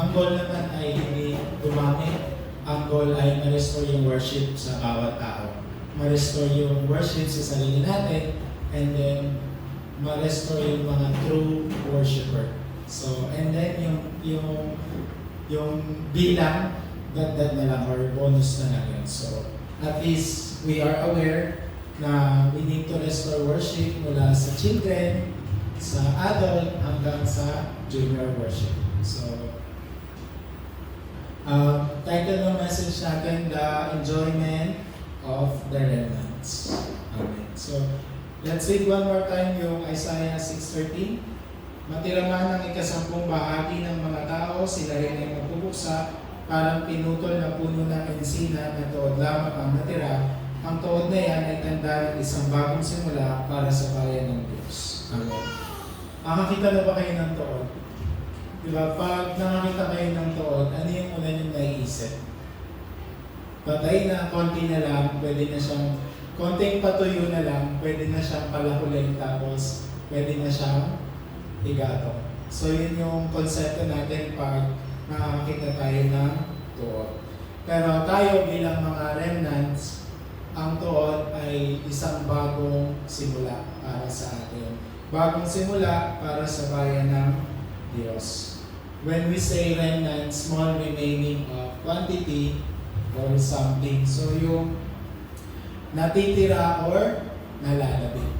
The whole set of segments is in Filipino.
Ang goal naman ay hindi dumami. Ang goal ay ma-restore yung worship sa bawat tao. Ma-restore yung worship sa sarili natin, and then ma-restore yung mga true worshiper. So, and then yung bilang, dagdag na lang or bonus na lang yun. So, at least we are aware na we need to restore worship mula sa children, sa adult, hanggang sa junior worship. So, title ng message natin, The Enjoyment of the Remnants. Amen. So, let's read one more time yung Isaiah 6:13. Matira man ang ikasampung bahagi ng mga tao, sila rin ay magpupuksa, parang pinutol na puno ng ensina na tuod lamang ang natira. Ang tuod na yan ay tanda ng isang bagong simula para sa bayan ng Diyos. Amen. Nakakita na ba kayo ng tuod? Diba? Pag nakakita kayo ng tuod, ano yung una niyong naiisip? Patay na, konti na lang, pwede na siyang, konting patuyo na lang, pwede na siyang palakulay, tapos pwede na siyang igato. So yun yung konsepto natin pag nakakita tayo ng tuod. Pero tayo bilang mga remnants, ang tuod ay isang bagong simula para sa atin. Bagong simula para sa bayan ng Diyos. When we say remnant, small remaining of quantity or something. So yung natitira or nalalabig.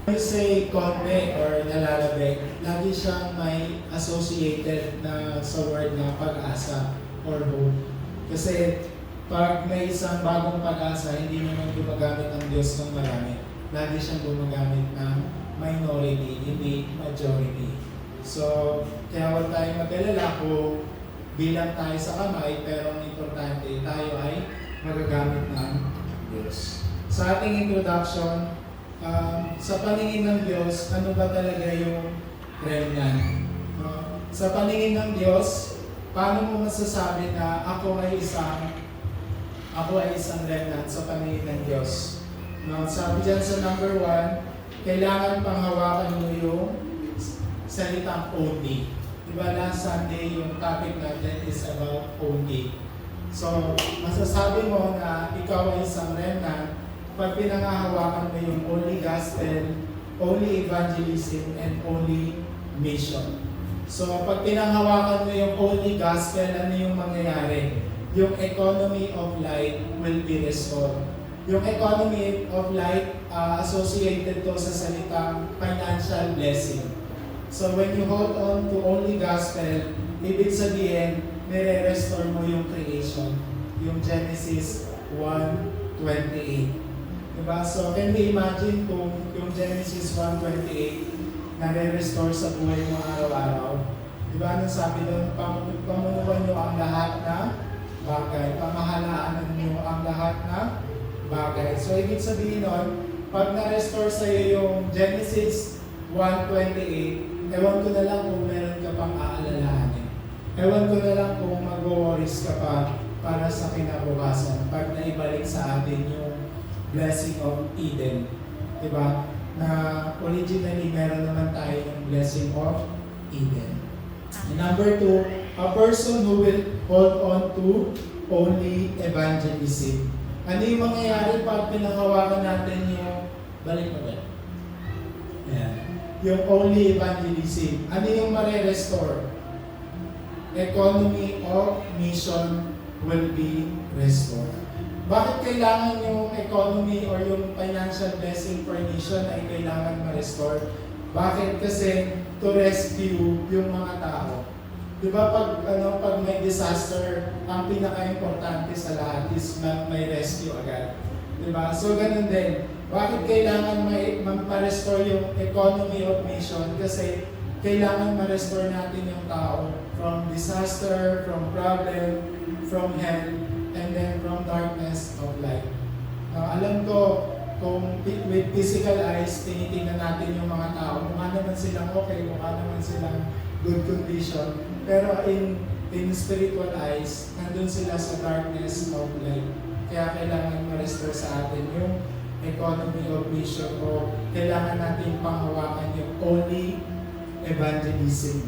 When we say konti or nalalabig, lagi siyang may associated na sa word na pag-asa or hope. Kasi pag may isang bagong pag-asa, hindi naman gumagamit ang Diyos ng marami. Lagi siyang gumagamit ng minority, hindi majority. So, kaya huwag tayong mag-alala kung bilang tayo sa kamay, pero ang importante, tayo ay magagamit ng Diyos. Sa ating introduction, sa paningin ng Diyos, ano ba talaga yung remnant? Sa paningin ng Diyos, paano mo masasabi na ako ay isang remnant sa paningin ng Diyos? Sabi dyan sa number 1, kailangan panghawakan mo yung salitang only. Diba last Sunday yung topic natin is about only. So, masasabi mo na ikaw ay isang remnant pag pinangahawakan mo yung only gospel, only evangelism, and only mission. So, pag pinanghawakan mo yung only gospel, ano yung mangyayari? Yung economy of light will be restored. Yung economy of light, associated to sa salitang financial blessing. So, when you hold on to only gospel, ibig sabihin, nire-restore mo yung creation. Yung Genesis 1:28. Diba? So, can we imagine kung yung Genesis 1:28 nare-restore sa buhay mo araw-araw? Diba? Anong sabi doon? Pamunuan nyo ang lahat na bagay. Pamahalaanan nyo ang lahat na bagay. So, ibig sabihin nun, pag na-restore sa'yo yung Genesis 1:28, ewan ko na lang kung meron ka pang aalalahanin. Ewan ko na lang kung mag-worries ka pa para sa kinabukasan pag naibalik sa atin yung blessing of Eden. Diba? Na originally meron naman tayo yung blessing of Eden. And number 2, a person who will hold on to only evangelism. Ano yung mangyayari pag pinangawakan natin yung balik mo ba? Ayan. Yung only evangelism. Ano yung mare-restore? Economy of mission will be restored. Bakit kailangan yung economy or yung financial blessing for mission ay kailangan ma-restore? Bakit? Kasi to rescue yung mga tao. Di ba pag may disaster, ang pinaka-importante sa lahat is may rescue agad. Di ba? So ganun din. Bakit kailangan ma-restore yung economy of mission? Kasi kailangan ma-restore natin yung tao from disaster, from problem, from hell, and then from darkness of light. Alam ko, kung with physical eyes, tinitingnan natin yung mga tao, mukha naman silang okay, mukha naman silang good condition, pero in spiritual eyes, nandun sila sa darkness of light. Kaya kailangan ma-restore sa atin yung economy of mission o kailangan natin panghawakan yung only evangelism.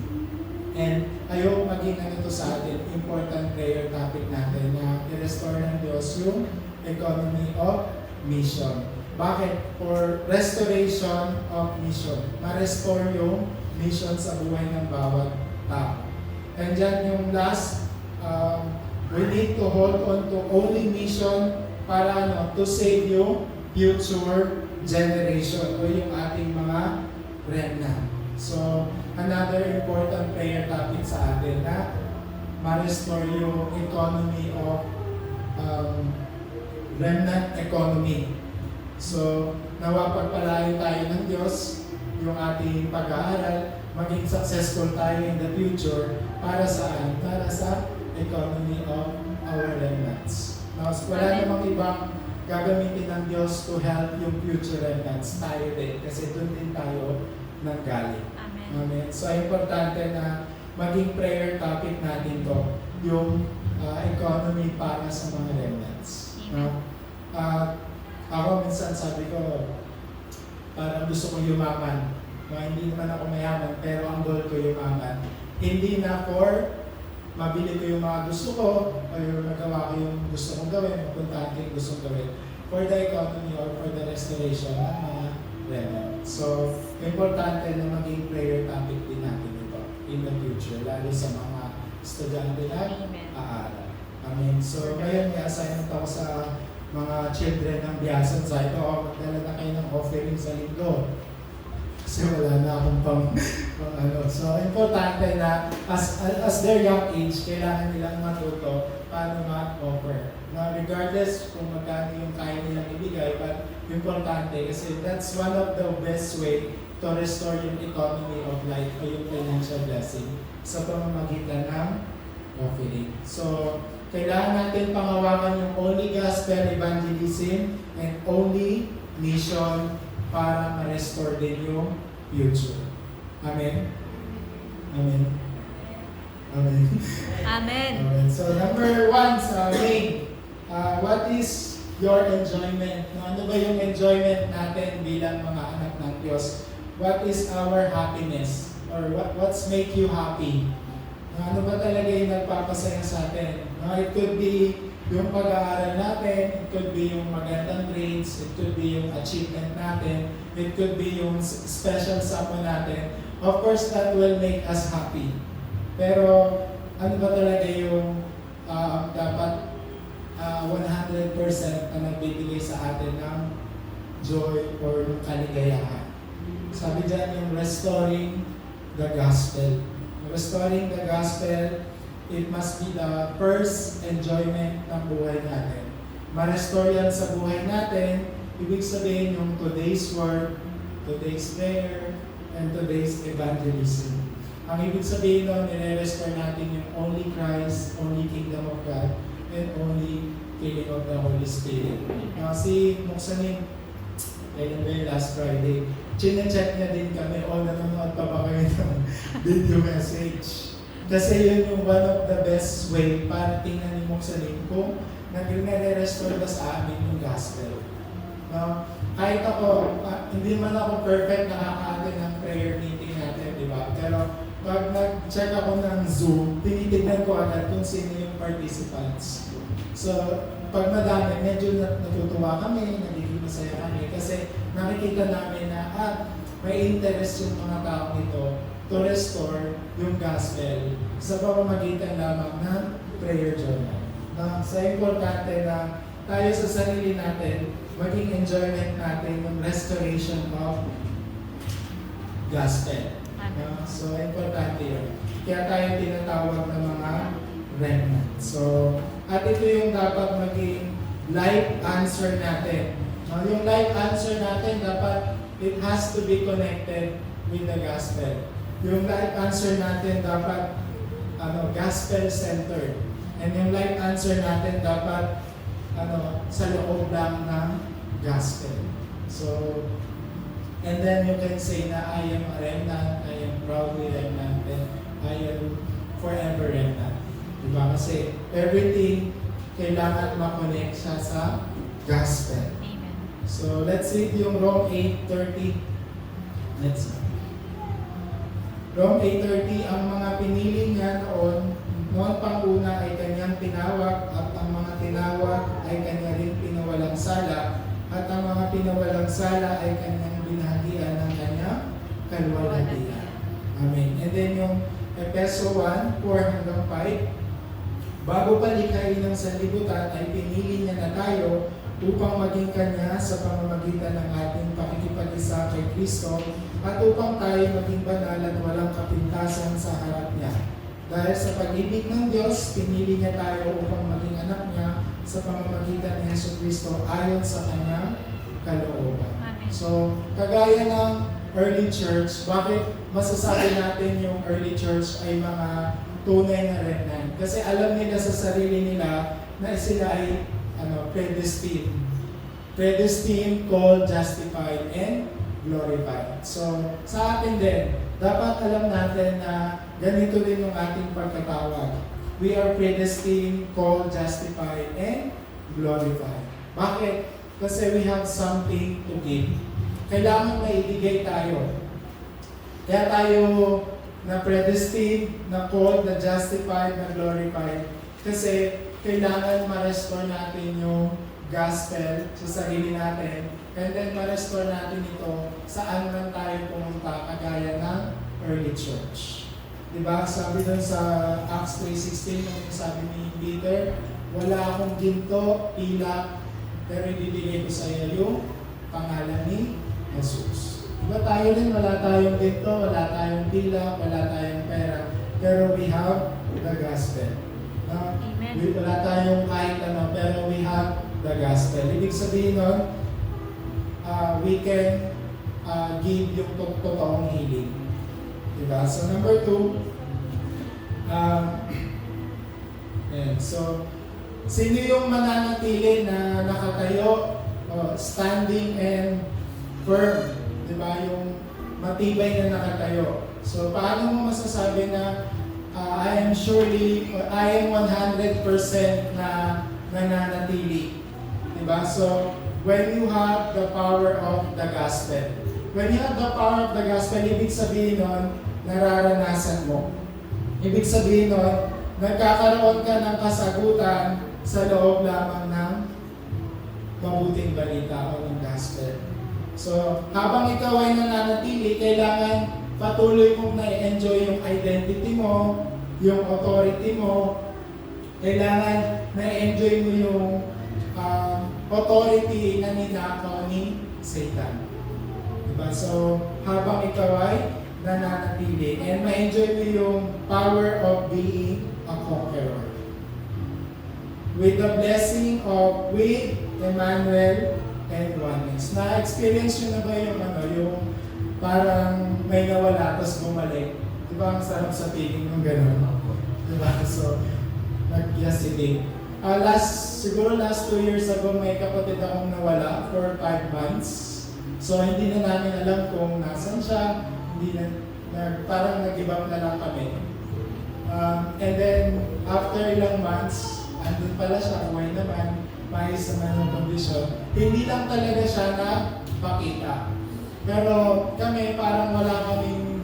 And ayaw maging ano to sa atin, important prayer topic natin na i-restore ng Diyos yung economy of mission. Bakit? For restoration of mission. Ma-restore yung mission sa buhay ng bawat tao. And dyan yung last, we need to hold on to only mission para ano, to save yung future generation o yung ating mga remnant. So, another important prayer topic sa atin na ma-restore yung economy of remnant economy. So, nawa pagpalain tayo ng Diyos yung ating pag-aaral, maging successful tayo in the future para saan? Para sa economy of our remnants. Now, wala namang ibang gagamitin ng Diyos to help yung future remnants. Tayo din, kasi doon din tayo nanggaling. Amen. Amen. So, importante na maging prayer topic natin to, yung economy para sa mga remnants. No? Ako minsan sabi ko, parang gusto kong yumaman. Hindi naman ako mayaman, pero ang goal ko yumaman. Hindi na for mabili ko yung mga gusto ko, o yung magawa ko yung gusto kong gawin, mapuntahan ko yung gusto kong gawin, for the economy or for the restoration ng mga remnants. So, importante na maging prayer topic din natin ito in the future, lalo sa mga estudyante na aaral. Amen. So, ngayon may assignment ako sa mga children ng Biasan sa ito, magdala na kayo ng offering sa linggo. Kasi wala na akong pang ano. So, importante na as their young age, kailangan nilang matuto paano ma-offer. Na regardless kung magkano yung kaya nilang ibigay, but importante kasi that's one of the best way to restore yung economy of life o yung financial blessing sa pamamagitan ng offering. So, kailangan natin pangawakan yung only gospel evangelism and only mission para ma-restore din yung future. Amen? Amen? Amen? Amen. Amen. So, number one sa main, what is your enjoyment? No, ano ba yung enjoyment natin bilang mga anak ng Diyos? What is our happiness? Or what's make you happy? No, ano ba talaga yung nagpapasaya sa atin? No, it could be yung pag-aaral natin, it could be yung magandang grades, it could be yung achievement natin, it could be yung special support natin. Of course, that will make us happy. Pero ano ba talaga yung dapat 100% na nagbibigay sa atin ng joy or ng kaligayahan? Sabi dyan yung restoring the gospel. Restoring the gospel, it must be the first enjoyment ng buhay natin. Ma-restore yan sa buhay natin, ibig sabihin yung today's work, today's prayer, and today's evangelism. Ang ibig sabihin nun, nire-restore natin yung only Christ, only Kingdom of God, and only feeling of the Holy Spirit. Si Moksanin, kailan ba yung last Friday, chine-check niya din kami, nanonood pa ba kayo ng video message? Kasi yun yung one of the best way para tingnan ni Moksanin kung nag-restore ba sa amin yung gospel. No? Kahit ako, hindi man ako perfect nakaka-attend ng prayer meeting natin, di ba? Pero pag nag-check ako ng Zoom, tinitignan ko agad kung sino yung participants. So, pag madami, medyo natutuwa kami, nagiging masaya kami kasi nakikita namin na may interest yung mga taong ito to restore yung gospel sa pamamagitan lamang ng prayer journal. Sa importante na tayo sa sarili natin, maging enjoyment natin yung restoration of gospel. So, importante yun. Kaya tayo tinatawag ng mga remnant. So, at ito yung dapat maging life answer natin. Yung life answer natin, dapat it has to be connected with the gospel. Yung life answer natin dapat gospel-centered. And yung life answer natin dapat sa loob lang ng gospel. So, and then you can say na I am a remnant, I am proudly remnant, and I am forever remnant. Diba? Kasi everything kailangan ma-connect siya sa gospel. Amen. So, let's read yung Rome 8:30. Let's read. Rome 8:30, ang mga pinili niya noon pang una ay kanyang tinawag at ang mga tinawag ay kanya rin pinawalang sala at ang mga pinawalang sala ay kanyang binahagian ng kanyang kalwalhatian. Amen. And then yung Efeso 1:4-5, bago palikhain ng sanlibutan ay pinili niya na tayo upang maging Kanya sa pamamagitan ng ating pakikipag-isa kay Kristo at upang tayo maging banal at walang kapintasan sa harap niya. Dahil sa pag-ibig ng Diyos, pinili niya tayo upang maging anak niya sa pamamagitan ni Yesu Kristo ayon sa Kanyang kalooban. So, kagaya ng early church, bakit masasabi natin yung early church ay mga tunay na remnant? Kasi alam nila sa sarili nila na sila ay predestined. Predestined, called, justified, and glorified. So, sa atin din, dapat alam natin na ganito din yung ating pagkatawag. We are predestined, called, justified, and glorified. Bakit? Kasi we have something to give. Kailangan may ibigay tayo. Kaya tayo na predestined, na called, na justified, na glorified. Kasi kailangan ma-restore natin yung gospel sa sarili natin, and then ma-restore natin ito saan man tayo pumunta, kagaya ng early church. Diba? Sabi dun sa Acts 3:16, nung sabi ni Peter, wala akong ginto, pilak, pero ibibigay ko sa iyo yung pangalan ni Jesus. Diba tayo din, wala tayong ginto, wala tayong pilak, wala tayong pera, pero we have the gospel. Amen. Wala tayong kahit ano, pero we have the gospel. Ibig sabihin nun, we can give yung totoong healing. Diba? So number 2, so, sino yung mananatili na nakatayo, standing and firm? Diba? Yung matibay na nakatayo. So, paano mo masasabi na I am 100% na nananatili. Diba? So, when you have the power of the gospel. When you have the power of the gospel, ibig sabihin nun, nararanasan mo. Ibig sabihin nun, nagkakaroon ka ng kasagutan sa loob lamang ng mabuting balita o ng gospel. So, habang ikaw ay nananatili, kailangan patuloy mong na-enjoy yung identity mo, yung authority mo. Kailangan na-enjoy mo yung authority na ninakaw ni Satan. Diba? So, habang ikaw ay nananatili and ma-enjoy mo yung power of being a conqueror. With the blessing of Emmanuel and oneness. Na-experience nyo na ba yung parang may nawala, tapos bumalik? Diba ang sarap sa feeling ng gano'n? Diba? So, nag-yesterday. Siguro last 2 years ago, may kapatid akong nawala for 5 months. So, hindi na namin alam kung nasan siya. Hindi parang nag-ibang na lang kami. And then, after ilang months, andun pala siya, uwi naman, maayos naman yung kondisyon. Hindi lang talaga siya napakita. Pero kami parang wala kaming,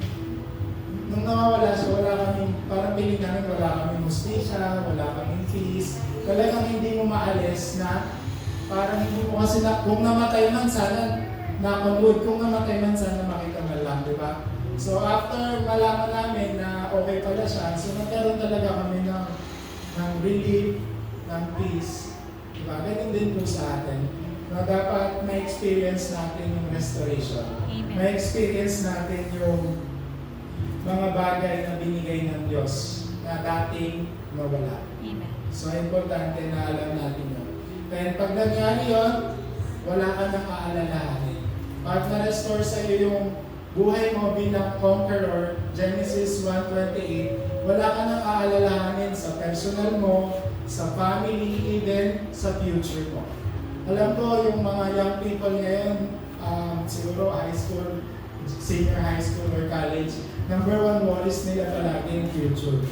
nung nawawala siya, wala kaming, parang piling namin wala kaming hustisya, wala kaming fees. Talagang hindi mo maalis na, parang hindi mo kasi kung namatay man sana, nakonwood, kung namatay man sana makita man lang, di ba? So after malaman namin na okay pala siya, so nagkaroon talaga kami ng relief, ng peace. Diba? Ganun din po sa atin. Na dapat ma-experience natin yung restoration. Amen. Ma-experience natin yung mga bagay na binigay ng Diyos na dating nawala. Amen. So, importante na alam natin yun. Then, pag nangyari yun, wala ka nang aalalahanin. Pag na-restore sa iyo yung buhay mo bilang conqueror, Genesis 1:28, wala ka nang aalalahanin sa personal mo, sa family, even sa future mo. Alam ko, yung mga young people ngayon, siguro high school, senior high school or college, number 1 worries nila palagi yung future.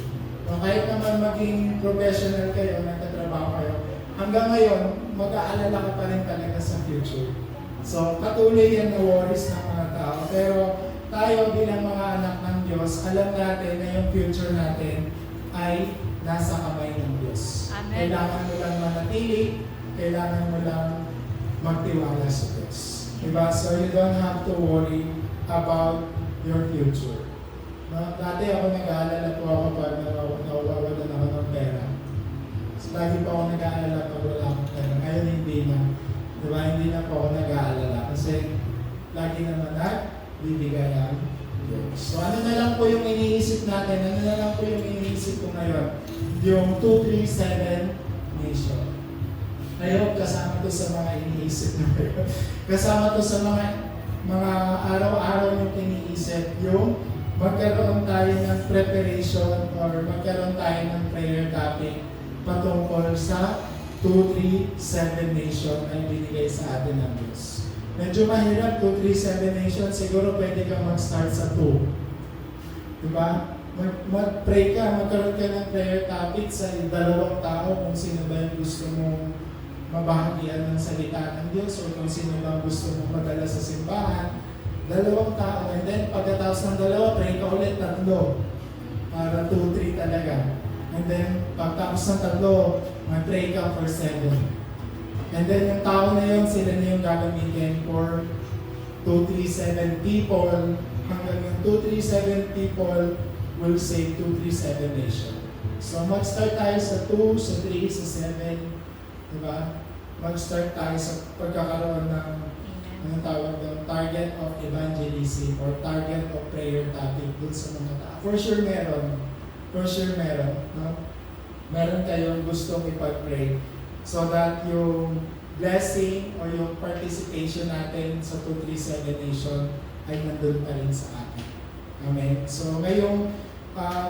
So, kahit naman maging professional kayo, nagtatrabaho kayo, hanggang ngayon, mag-aalala ka pa rin talaga sa future. So, patuloy yan na worries ng mga tao. Pero tayo bilang mga anak ng Diyos, alam natin na yung future natin ay nasa kamay ng Diyos. Amen. Kailangan mo lang manatili, kailangan mo lang magtiwala sa Diyos. Diba? So you don't have to worry about your future. No? Dati ako nag-aalala po ako pag nawawalan ako ng pera. So, lagi po ako nag-aalala pag wala akong pera. Ngayon hindi na. Diba? Hindi na po ako nag-aalala. Kasi lagi naman nagbibigay ang Diyos. So ano na lang po yung iniisip natin? Ano na lang po yung iniisip ko ngayon? Yung 237 nation. I hope kasama to sa mga iniisip na ngayon. Kasama to sa mga araw-araw yung iniisip. Yung magkaroon tayo ng preparation or magkaroon tayo ng prayer topic patungkol sa 237 nation ay binigay sa atin ng Diyos. Medyo mahirap, 237 nation, siguro pwede kang mag-start sa 2. Diba? Mag-pray ka, magkaroon ka ng prayer topic sa dalawang tao kung sino ba yung gusto mong mabahagian ng salita ng Diyos o kung sino ba gusto mong madala sa simbahan. Dalawang tao, and then pagkatapos ng dalawa, pray ka ulit 3. Para 2-3 talaga. And then pagkatapos ng 3, mag-pray ka for 7. And then yung tao na yun, sila na yung gagamitin for 237 people. Hanggang yung 237 people will save 237 nation. So mag-start tayo sa 2, sa 3, sa 7. Diba? Mag-start tayo sa pagkakaroon ng anong tawag doon, target of evangelism or target of prayer topic dun sa mga tao. For sure meron. For sure meron. No? Meron kayong gustong ipag-pray so that yung blessing or yung participation natin sa 237 Nation ay nandun pa rin sa atin. Amen. So ngayong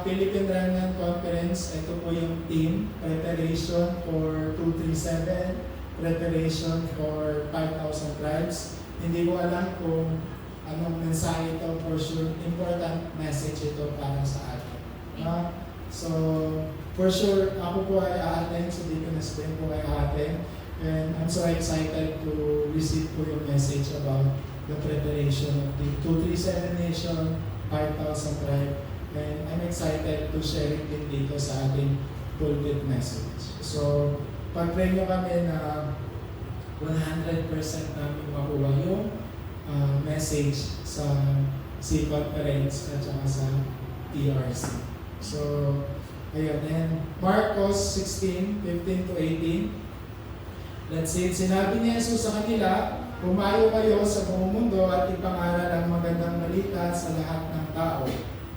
Philippine Remnant Conference, ito po yung team, preparation for 237, preparation for 5,000 tribes. Hindi ko alam kung anong mensahe ito, for sure, important message ito para sa atin. So, for sure, ako po ay aaten, so dito na din po ay aaten. And I'm so excited to receive po yung message about the preparation of the 237 Nation, 5,000 tribe. And I'm excited to share it din dito sa ating pulpit message. So, pag-pray nyo kami na 100% namin makuha yung message sa C-Conference at saka sa TRC. So, ayun. And Marcos 16:15 to 18. Let's see. Sinabi ni Jesus sa kanila, "Pumayo kayo sa buong mundo at ipangaral ang magandang balita sa lahat ng tao.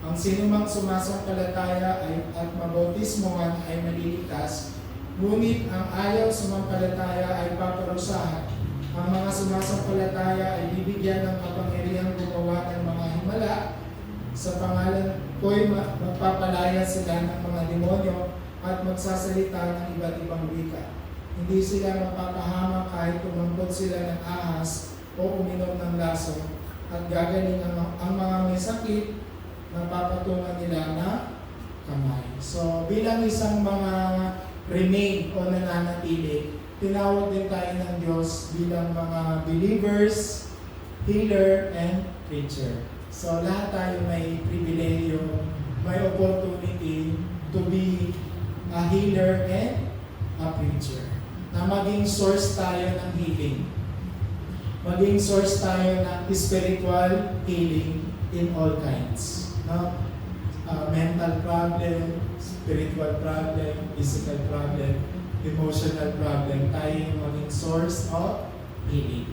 Ang sinumang sumasampalataya at mabautismohan ay maliligtas, ngunit ang ayaw sumampalataya ay paparusahan. Ang mga sumasampalataya ay bibigyan ng kapangyarihang gumawa ng mga himala. Sa pangalan ko'y magpapalaya sila ng mga demonyo at magsasalita ng iba't ibang wika. Hindi sila mapapahamak kahit tumangkot sila ng ahas o uminom ng laso, at gagaling ang mga may sakit na papatungan nila na kamay." So bilang isang mga remain o nananatili, tinawag din tayo ng Diyos bilang mga believers, healer, and preacher. So lahat tayo may pribileyo, may opportunity to be a healer and a preacher. Na maging source tayo ng healing. Maging source tayo ng spiritual healing in all kinds. No? Mental problem, spiritual problem, physical problem, emotional problem, tayo yung maging source of healing.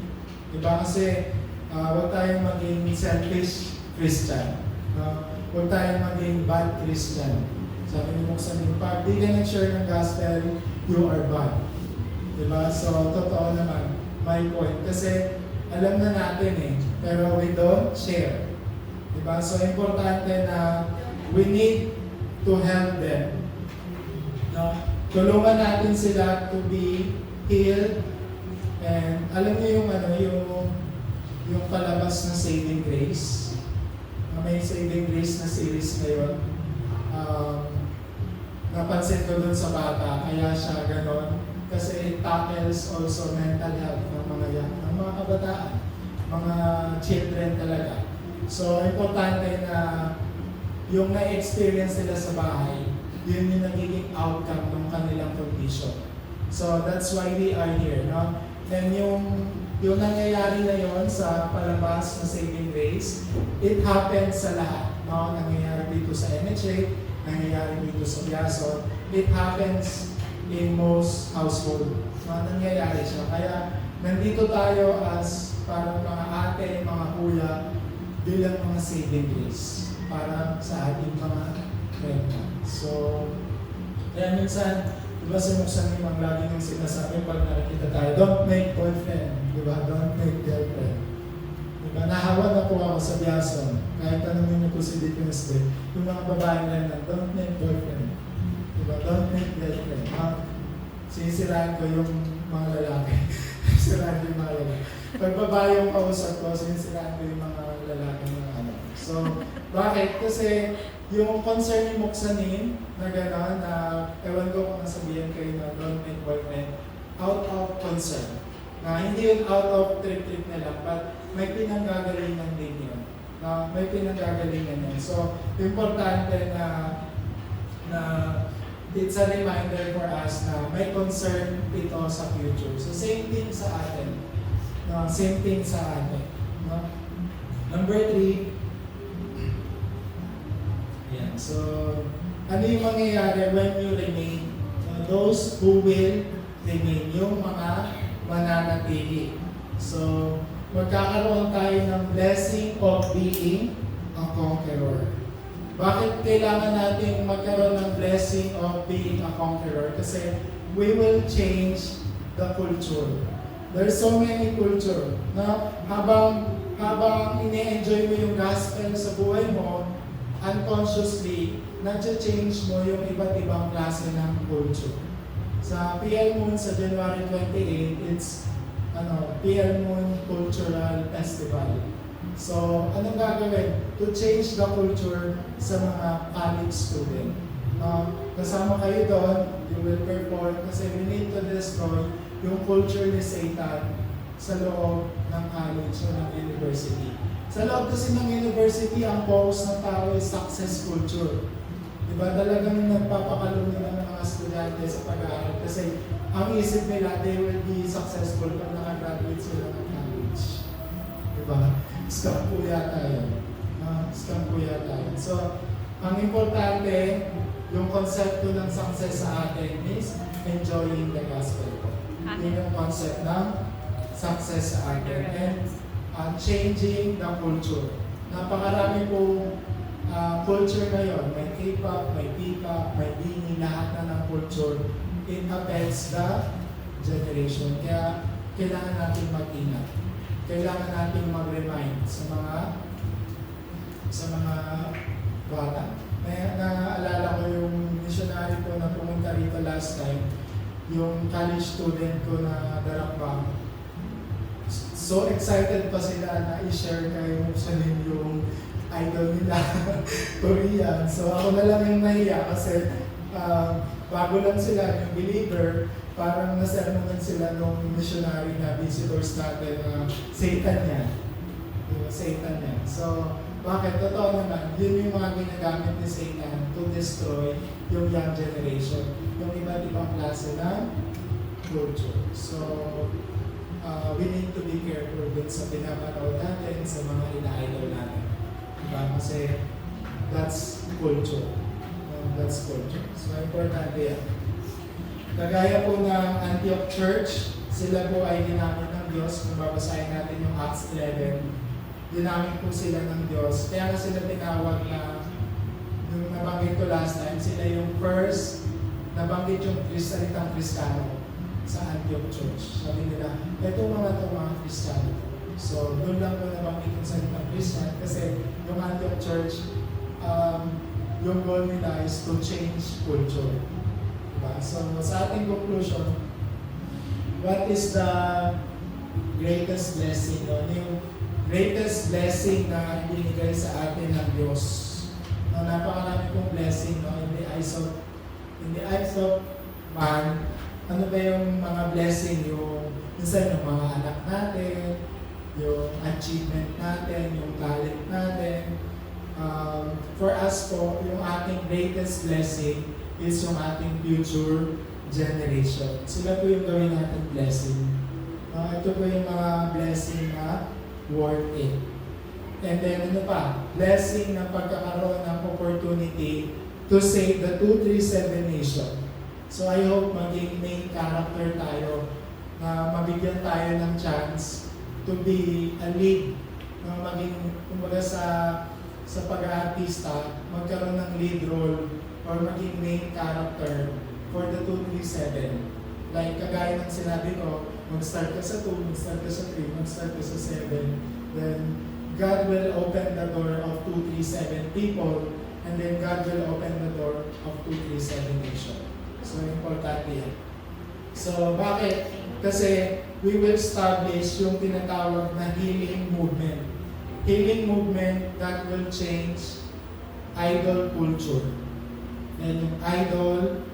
Diba kasi, huwag tayong maging selfish Christian. Huwag tayong maging bad Christian. Sabi ni Moksan, pag di ka nag-share ng gospel, you are bad. Diba? So, totoo naman, my point. Kasi, alam na natin pero we don't share. Diba? So, importante na we need to help them. No? Tulungan natin sila to be healed. And alam niyo yung palabas na Saving Grace. May Saving Grace na series ngayon. Napansin ko dun sa bata, kaya siya ganon. Kasi it tackles also mental health ng mga kabataan, mga children talaga. So, importante na yung na-experience nila sa bahay, yun yung nagiging outcome ng kanilang condition. So that's why we are here, no? And yung nangyayari na yon sa palabas na saving grace, it happens sa lahat, no? Nangyayari dito sa MHA, nangyayari dito sa Biason, it happens in most household. No? Nangyayari siya. Kaya nandito tayo as parang mga ate, mga kuya, bilang mga saving grace para sa ating mga renta. So, kaya minsan, diba sinuksan yung lagi ng sinasabi pag nakikita tayo, don't make boyfriend, diba? Don't make girlfriend. Diba? Nahawa na po ako sa Biason. Kahit tanongin niyo po si Deaconess Day, yung mga babae na don't make boyfriend. Diba? Don't make girlfriend. Sinisiraan ko yung mga lalaki. Sinisiraan ko yung mga lalaki. Pag babae yung kausap ko, sinisiraan ko yung mga lalaki ng ano. So, bakit? Kasi yung concern ni Moksanin na gano'n, na ewan ko kung nasabihan kayo na don't make boyfriend, out of concern. Na hindi yun out of trip-trip na lang, but may pinanggagalingan din yun. Na may pinanggagalingan yun. So, importante na it's a reminder for us na may concern ito sa future. So, same thing sa atin. No? Same thing sa atin. No? Number 3, yan. So, ano yung mangyayari when you remain? Those who will remain, yung mga mananatili. So, magkakaroon tayo ng blessing of being a conqueror. Bakit kailangan natin magkaroon ng blessing of being a conqueror? Kasi we will change the culture. There's so many culture na habang ini-enjoy mo yung gospel sa buhay mo, unconsciously, na-change mo yung iba't ibang klase ng culture. Sa PL Moon sa January 28, it's PL Moon Cultural Festival. So, anong gagawin? To change the culture sa mga college student. Kasama kayo doon, you will perform kasi we need to destroy yung culture ni Satan sa loob ng college o ng university. Sa loob kasi ng university, ang focus ng tao is success culture. Diba? Talagang nagpapakalumi ng mga estudyante sa pag-aaral kasi ang isip nila, they will be successful pag nakagraduate sila ng college. Diba? Scam po yata yun. Scam po yata yun. So, ang importante, yung konsepto ng success sa atin is enjoying the gospel. Yun yung concept ng success sa atin. And changing the culture. Napakarami po culture ngayon. May K-pop, may P-pop, may Bini, lahat na ng culture. It affects the generation. Kaya kailangan natin mag-ingat. Kailangan natin mag-remind sa mga bata. Naalala ko yung missionary ko na pumunta rito last time, yung college student ko na darakbang. So excited pa sila na i-share kay Moksanin yung idol nila, Korean. So ako na lang yung nahiya kasi bago lang sila, yung believer, parang nasermonan sila nung missionary na visitors natin na Satan yan. Diba? Satan yan. So, bakit? Totoo naman, yun yung mga ginagamit ni Satan to destroy yung young generation. Yung iba't ibang klase ng culture. So, we need to be careful dun sa pinapanood natin, sa mga ina-idol natin. Diba? Kasi that's culture. That's culture. So, importante yan. Kagaya po ng Antioch Church, sila po ay ginamit ng Diyos. Kung babasahin natin yung Acts 11, ginamit po sila ng Diyos. Kaya nga sila tinawag na, yung nabanggit ko last time, sila yung first nabanggit yung salitang Kristiyano sa Antioch Church. Sabi nila, ito mga Kristiyano. So, doon lang po nabanggit yung salitang Christian kasi yung Antioch Church, yung goal nila is to change culture. So, sa ating conclusion, what is the greatest blessing? No? Yung greatest blessing na ibinigay sa atin ng Diyos. No, napakarami pong blessing, no? In the eyes of man, ano ba yung mga blessing? Yung minsan yung mga anak natin, yung achievement natin, yung talent natin, For us po, yung ating greatest blessing is yung ating future generation. Sila po yung gawin natin blessing. Ito po yung mga blessing na worth it. And then ano pa? Blessing na pagkakaroon ng opportunity to save the 237 nation. So I hope maging main character tayo na mabigyan tayo ng chance to be a lead, na maging kumbaga sa pag-aartista, magkaroon ng lead role or maging main character for the 237. Like kagaya ng sinabi ko, mag-start ka sa 2, mag-start ka sa 3, mag-start ka sa 7, then God will open the door of 237 people, and then God will open the door of 237 nation. So, importante yan. So, bakit? Kasi we will establish yung tinatawag na healing movement. Healing movement that will change idol culture. And yung idol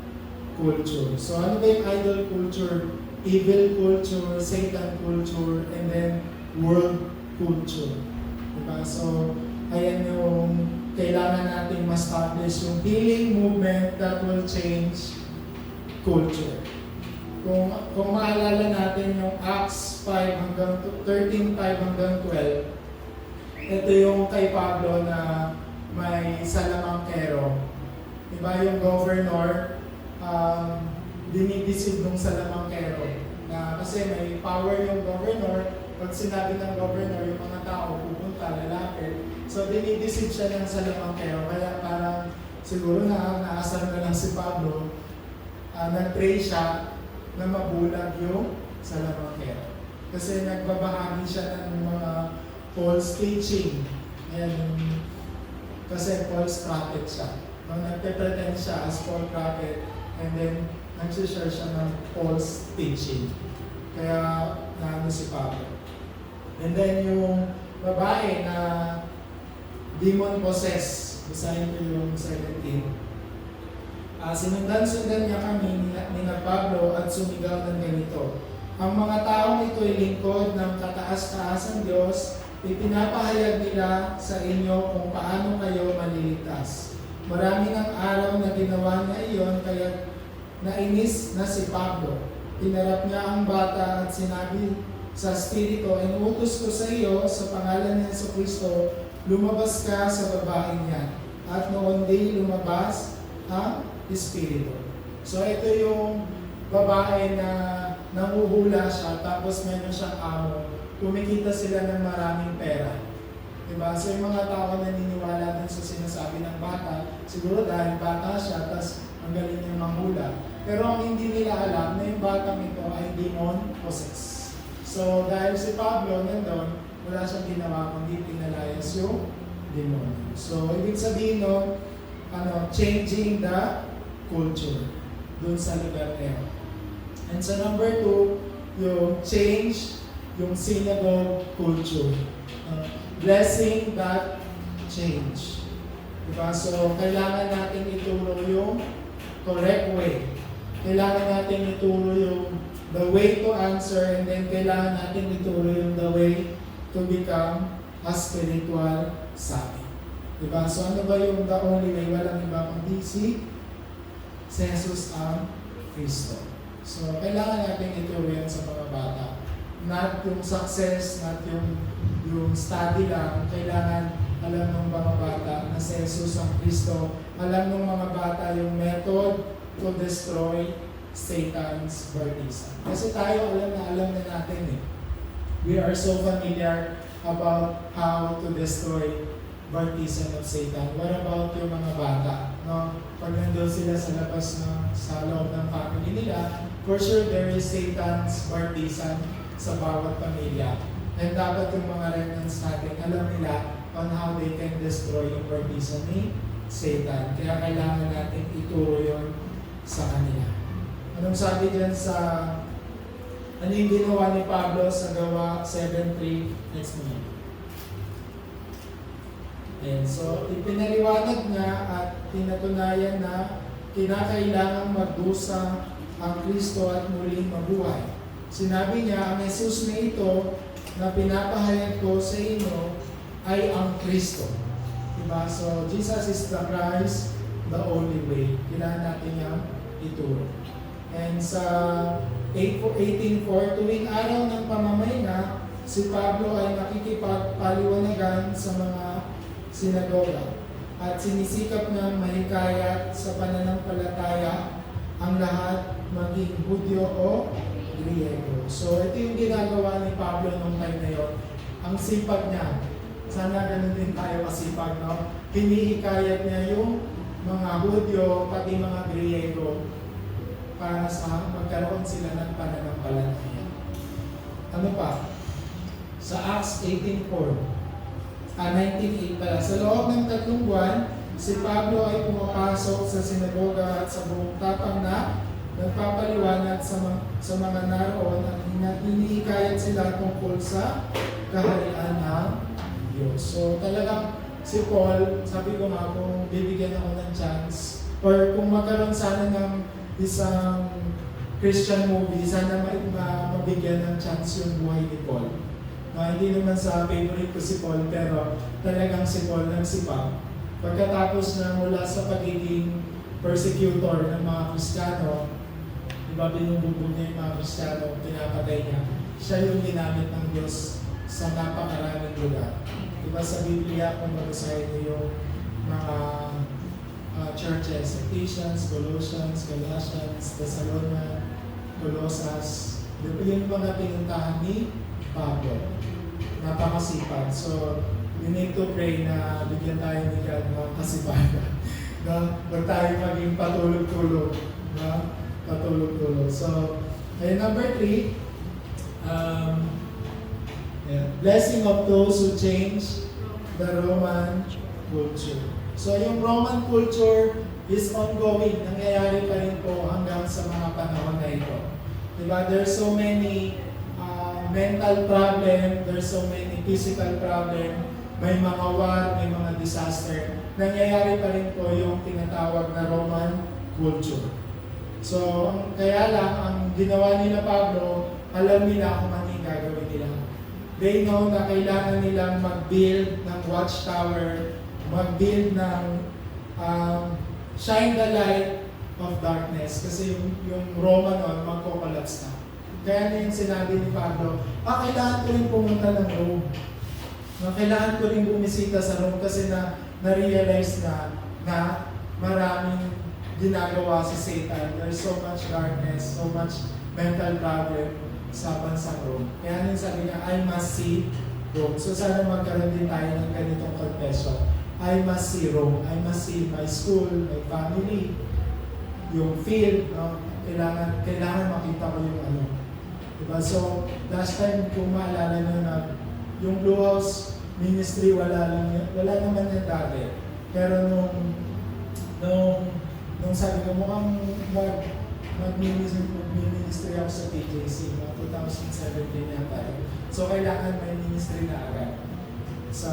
culture. So, ano ba yung idol culture? Evil culture, Satan culture, and then world culture. Diba? So, ayan yung kailangan natin ma-establish yung healing movement that will change culture. Kung maalala natin yung Acts 5 hanggang 13:5 hanggang 12, ito yung kay Pablo na may salamangkero. Diba yung governor, dinidisib nung salamangkero. Na kasi may power yung governor, pag sinabi ng governor, yung mga tao pupunta, lalapit. So dinidisib siya ng salamangkero. Kaya parang siguro naasar na lang si Pablo, nag-pray siya na mabulag yung salamangkero. Kasi nagbabahagi siya ng mga false teaching. Ayan, kasi false prophet siya. Nagpe-pretend siya as false prophet, and then nagsishare siya ng false teaching. Kaya naano si Pablo. And then yung babae na demon possessed, basahin ko yung 17. Sinundan-sundan niya kami ni Pablo at sumigaw ng ganito. Ang mga taong ito'y lingkod ng kataas-taasang Diyos, ipinapahayag nila sa inyo kung paano kayo maliligtas. Marami ng araw na ginawa niya iyon, kaya nainis na si Pablo. Tinarap niya ang bata at sinabi sa Espiritu, inuutos ko sa iyo sa pangalan ni Jesucristo, lumabas ka sa babaeng yan. At noon din lumabas ang Espiritu. So ito yung babae na nanguhula siya, tapos meron siyang amo, kumikita sila ng maraming pera. Diba? So yung mga tao naniniwala dun sa sinasabi ng bata, siguro dahil bata siya, tapos ang galing niya manghula. Pero ang hindi nila alam na yung batang ito ay demon possessed. So dahil si Pablo nandun, wala siyang ginawa kundi pinalayas yung demon. So ibig sabihin no, changing the culture dun sa lugar na yun. And sa number 2, yung change yung synagogue culture. Blessing that change. Diba? So, kailangan natin ituro yung correct way. Kailangan natin ituro yung the way to answer, and then kailangan natin ituro yung the way to become a spiritual savvy. Diba? So, ano ba yung the only way? Walang iba kundi si Jesus ang Kristo. So, kailangan natin ituro yan sa mga bata. Not yung success, not yung study lang. Kailangan alam ng mga bata na si Jesus ang Kristo. Alam ng mga bata yung method to destroy Satan's baptism. Kasi tayo alam na natin eh. We are so familiar about how to destroy baptism of Satan. What about yung mga bata? No? Pag nandun sila sa labas sa loob ng family nila, for sure there is Satan's baptism sa bawat pamilya. And dapat yung mga remnants natin, alam nila on how they can destroy yung baptism ni Satan. Kaya kailangan natin ituro yun sa kanila. Anong sabi dyan sa ano yung ginawa ni Pablo sa Gawa 7:3? Next month. And so, ipinaliwanag niya at pinatunayan na kinakailangang magdusa ang Kristo at muling mabuhay. Sinabi niya, ang Jesus na ito na pinapahayag ko sa inyo ay ang Kristo. Diba? So, Jesus is the Christ, the only way. Kailangan natin yung ituro. And sa 18:4, tuwing araw ng pamamahinga, si Pablo ay nakikipagpaliwanagan sa mga sinagoga at sinisikap na mahikayat sa pananampalataya ang lahat, maging Hudyo o Griego. So, ito yung ginagawa ni Pablo nung time na yun. Ang sipag niya. Sana ganun din tayo kasipag, no? Hinihikayat niya yung mga Hudyo, pati mga Griego, para sa magkaroon sila ng pananampalataya. Ano pa? Sa Acts 19:8 pala. Sa loob ng 3 buwan, si Pablo ay pumapasok sa sinagoga at sa buong tapang na nagpapaliwanag sa mga naroon at hinihikayat sila tungkol sa kaharian ng Diyos. So talagang si Paul, sabi ko nga, kung bibigyan ako ng chance, or kung magkaroon sana ng isang Christian movie, sana mabigyan ng chance yung buhay ni Paul. Hindi naman sa favorite ko si Paul, pero talagang si Paul nagsipag. Pagkatapos na mula sa pagiging persecutor ng mga Kristiyano, diba binubugbog niya yung mga Kristiyano, pinapatay niya, siya yung ginamit ng Diyos sa napakaraming lugar. Diba sa Biblia, kung mabasahin niyo yung mga churches, Ephesians, Colossians, Galatians, Thessalonians, Colossus, diba yung mga pinuntahan ni Pablo. Napakasipag. So, we need to pray na bigyan tayo ni God ng kasipagan. Huwag tayo maging patulog-tulog. Patulog-tulog. So, and number 3, blessing of those who change the Roman culture. So, yung Roman culture is ongoing. Nangyayari pa rin po hanggang sa mga panahon na ito. Diba? There's so many mental problem, there's so many physical problem, may mga war, may mga disaster. Nangyayari pa rin po yung tinatawag na Roman culture. So, kaya lang, ang ginawa nila Pablo, alam nila kung ano yung gagawin nila. They know na kailangan nilang mag-build ng watchtower, mag-build ng shine the light of darkness. Kasi yung Roma noon, magko-collapse na. Kaya na yung sinabi ni Pablo, kailangan ko rin pumunta ng Rome. Kailangan ko rin bumisita sa Rome kasi na-realize na maraming ginagawa si Satan. There's so much darkness, so much mental problem sa bansang Rome. Kaya yung sabi niya, I must see Rome. So sana magkaroon din tayo ng ganitong confession. I must see Rome. I must see my school, my family, yung field. Kailangan makita ko yung ano. Diba? So, last time, kung maalala nyo na yung Blue House Ministry, wala naman yan dati. Pero nung sabi ko, mukhang mag-ministry ako sa PJC, 2017 yata. So, kailangan may ministry na agad sa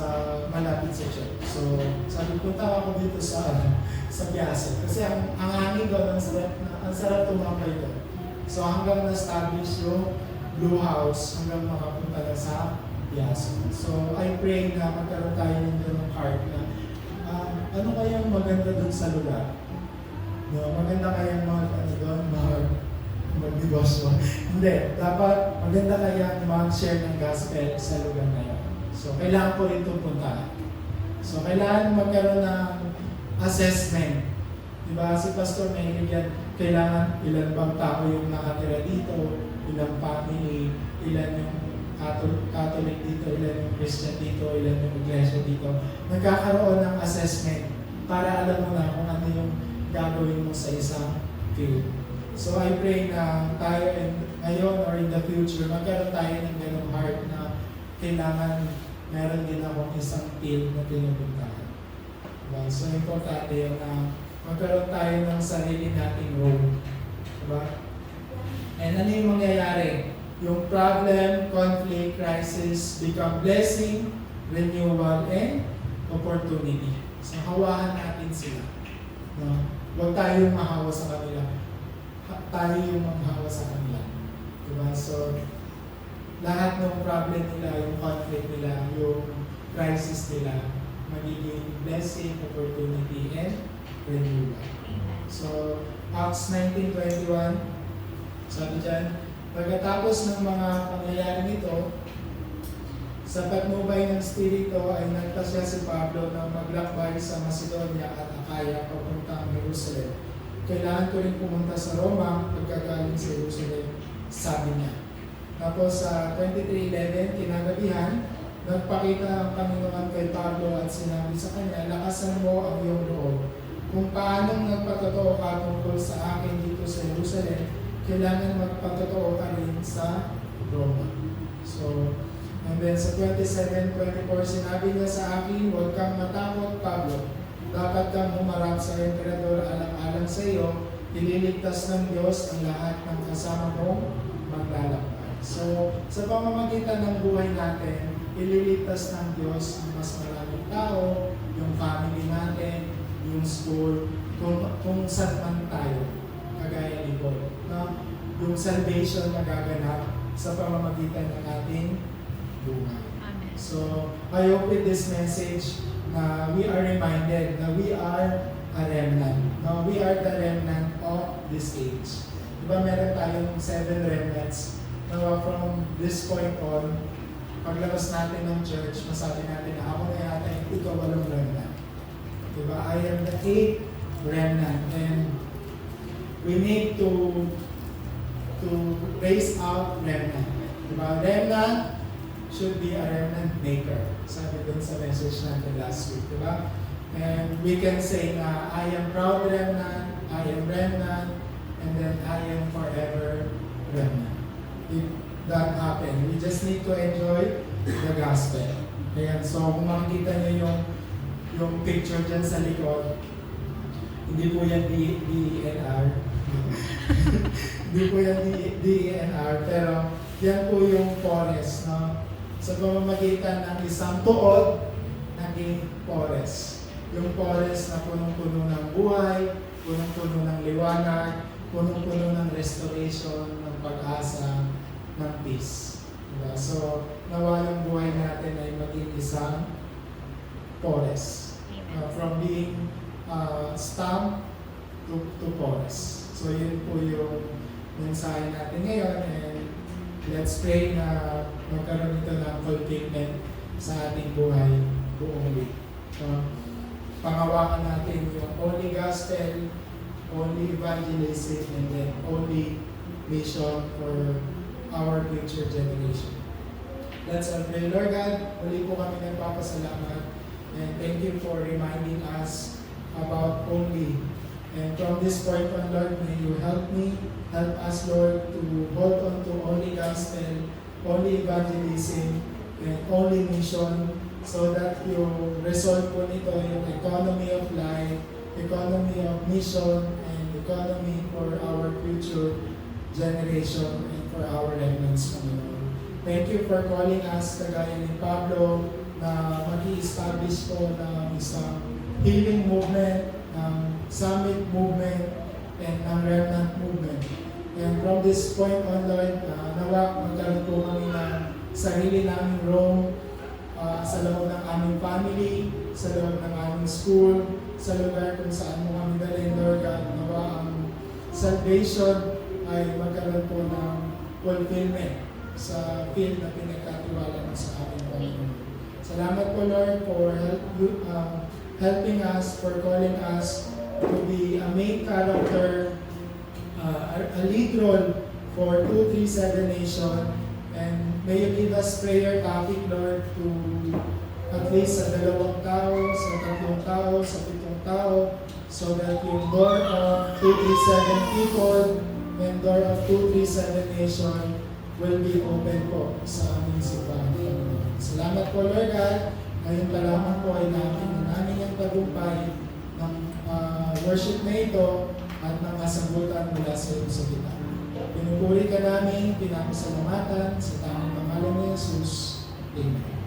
malapit sa church. So, sabi ko, punta ako dito sa Biase. Kasi ang hangin doon, ang sarap tumapay doon. So hanggang na-establish yung Blue House, hanggang makapunta na sa Biase. So I pray na magkaroon tayo ng ganong heart na ano kayang maganda doon sa lugar? Maganda kayang mag-negosyo. Hindi, dapat maganda kayang mag-share ng gospel sa lugar na yun. So kailangan po rin itong punta. So kailangan magkaroon ng assessment. Diba? Si Pastor may yan, kailangan ilan bang tao yung nakatira dito, ilang family, ilan yung Catholic dito, ilan yung Christian dito, ilan yung iglesia dito. Nagkakaroon ng assessment para alam mo na kung ano yung gagawin mo sa isang field. So I pray na tayo ngayon or in the future, magkaroon tayo ng ganong heart na kailangan meron din akong isang field na pinupuntahan. Diba? So importante yun na magkaroon tayo ng sarili nating role. Diba? And ano yung mangyayari? Yung problem, conflict, crisis, become blessing, renewal, and opportunity. So hawahan natin sila. No? Huwag tayong mahawa sa kanila. Tayo yung manghawa sa kanila. Diba? So, lahat ng problem nila, yung conflict nila, yung crisis nila, magiging blessing, opportunity, and renewal. So, Acts 19:21, sabi dyan, pagkatapos ng mga pangyayari nito, sa patnubay ng Espiritu ay nagtasya si Pablo na maglakbay sa Macedonia at Akaya papuntang Jerusalem. Kailangan ko rin pumunta sa Roma pagkagaling sa Jerusalem, sabi niya. Tapos sa 23:11, kinagabihan, nagpakita ang Panginoon kay Pablo at sinabi sa kanya, lakasan mo ang iyong loob. Kung paanong nagpatotoo ka tungkol sa akin dito sa Jerusalem, kailangan magpatotoo ka rin sa Roma. So, and then sa 27:24, sinabi niya sa akin, huwag kang matakot, Pablo. Dapat kang humarap sa emperador alang-alang sa iyo, ililigtas ng Diyos ang lahat ng kasama mong maglalakbay. So, sa pamamagitan ng buhay natin, ililigtas ng Diyos ang mas maraming tao, yung family natin, yung school, kung saan man tayo, kagaya ni Paul. No? Yung salvation na gaganap sa pamamagitan ng ating buhay. Amen. So, I hope with this message na we are reminded na we are a remnant. No? We are the remnant of this age. Diba meron tayong 7 remnants. Now, from this point on, paglabas natin ng church, masabi natin na ako na yata yung ikaw-walong remnant. Diba? I am the 8th remnant and we need to raise out remnant. Diba? Remnant should be a remnant maker. Sabi dun sa message natin last week. Diba? And we can say na I am proud remnant, I am remnant, and then I am forever remnant. If that happen, we just need to enjoy the gospel. Ayan, so kung makikita niyo yung picture dyan sa likod, hindi po yan DENR. Hindi po yan DENR, pero yan po yung forest, no? Sa pamamagitan ng isang tuod, naging forest. Yung forest na punong-puno ng buhay, punong-puno ng liwanag, punong-puno ng restoration, ng pag-asa, ng peace. Diba? So, nawa yung buhay natin ay maging isang forest. From being stump to forest. So, yun po yung mensahe natin ngayon, and let's pray na magkaroon ito ng fulfillment sa ating buhay buong week. So, pangawakan natin yung only gospel, only evangelism, and then only mission for our future generation. Let's pray. Lord God, muli po kami nagpapasalamat, and thank you for reminding us about only. And from this point on, Lord, may you help us, Lord, to hold on to only gospel, only evangelism, and only mission, so that yung result po nito, yung economy of life, economy of mission, and economy for our future generation and for our remnants, Panginoon. Thank you for calling us, kagaya ni Pablo, na mag-i-establish po ng isang healing movement, ng summit movement, and ng remnant movement. And from this point on, Lord, nawa magkaroon po kami ng sarili naming Rome, sa loob ng aming family, sa loob ng aming school, sa lugar kung saan mo kami dalhin, Lord God. Nawa ang salvation ay magkaroon po ng fulfillment sa field na pinagkatiwala mo sa aming Panginoon. Salamat po, Lord, for helping us, for calling us to be a main character, a lead role for 237 Nation. And may you give us prayer topic, Lord, to at least sa 2 tao, sa 3 tao, sa 7 tao, so that yung door of 237 people and door of 237 Nation will be open po sa aming simbahan. Salamat po, Lord God. Ngayon pa lamang po ay namin ang tagumpay ng worship na ito at ng kasagutan mula sa iyo sa kita. Pinupuri ka namin, pinapasalamatan sa tanging pangalan ni Jesus. Amen.